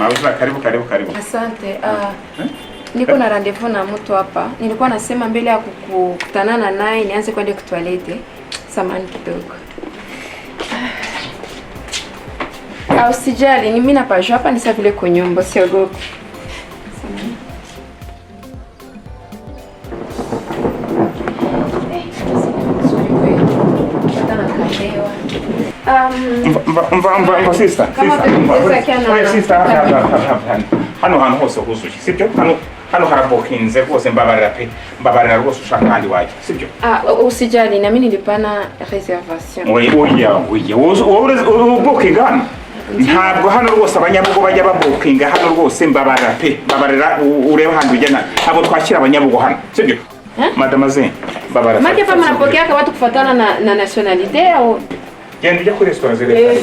Mabuza, karibu. Asante. Niko na rendezvous na mtu hapa. Nilikuwa nasema mbele ya kukutana naye nianze kwenda kwa toilette. Samahani kidogo. Usijali, ni mimi napajua hapa, ni sawa vile kwa nyumba, siogopi. Samahani. Mva sister. Hano hantu hose huzuye, sibyo? Hano harabokinze rwose mbabarira rwose ushaka kandi waje, sibyo? Usijali, na mimi nilipana reservation. Wowe ubokinga hano? Ntabwo hano rwose abanyabugo bajya babokinga hano rwose mbabarira ureba handi ujyana. Abo twakira abanyabugo hano, sibyo? Mademoiselle, mbabarira. Maje pa mnapokea kwa watu kufuatana na nationalite au Genda ujya kuri restaurant zile.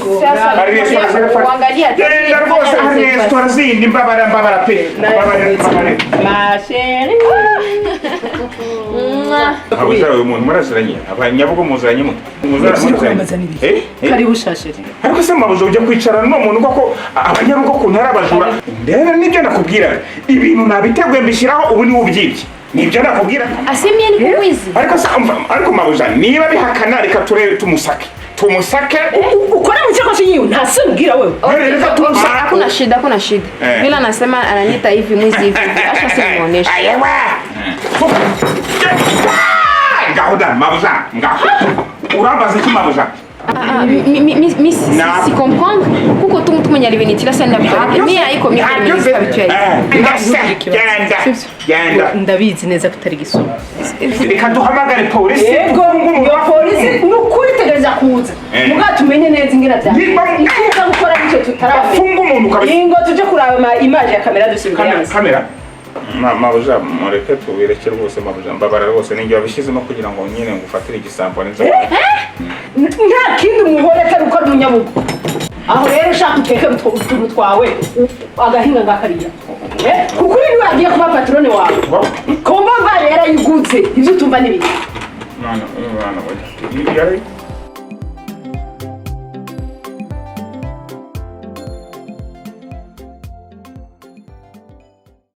Hari restaurant zile. Kuangalia genda rwose hari restaurant zindi mbabara pe. Mbabara. Masheri. Abuzara uyu muntu muraziranye. Abanyabugo muzanye mu. Karibu shasheri. Ariko se mabuzo ujya kwicarana no muntu koko abanyabugo ku ntara abajura. Ndera nibyo nakubwira. Ibintu nabiteguye mbishiraho ubu ni ubyibye. Nibyo nakubwira. Asemye ni kuwizi. Ariko mabuza niba bihakana reka turebe tumusake. Ukora mu cyako chinyi ntasubwira wewe. Hakuna shida. Bila anasema ananiita hivi mwizi hivi. Acha simuoneshe. Ayawa. Ngahoda mabuza. Urambaza iki mabuza? Si comprendre. Kuko tu mwenye alivenitira sasa ndabyo. Mimi haiko mimi habituel. Genda. Ndabizi neza kutari gisoma. Reka duhamagare polisi. Yego polisi nukuri tegereza kuza. Mugatumenye neza ingena cyane. Ikuza gukora nicyo tutarabona. Funga umuntu kabisa. Ingo tuje kuraba image ya kamera dusubira. Kamera. Mabuja mureke tubirekere rwose mabuja mbabara rwose ninjye wabishizemo kugira ngo nyine ngufatire igisambo neza. Nta kindi muhore atari uko ari munyabugo. Aho rero ushaka uteke utuntu twawe agahinga ngakariya. Kuko uri wagiye kuba patrone wawe. Komba vale yarayiguze ivyo tumva nibiki. Mwana,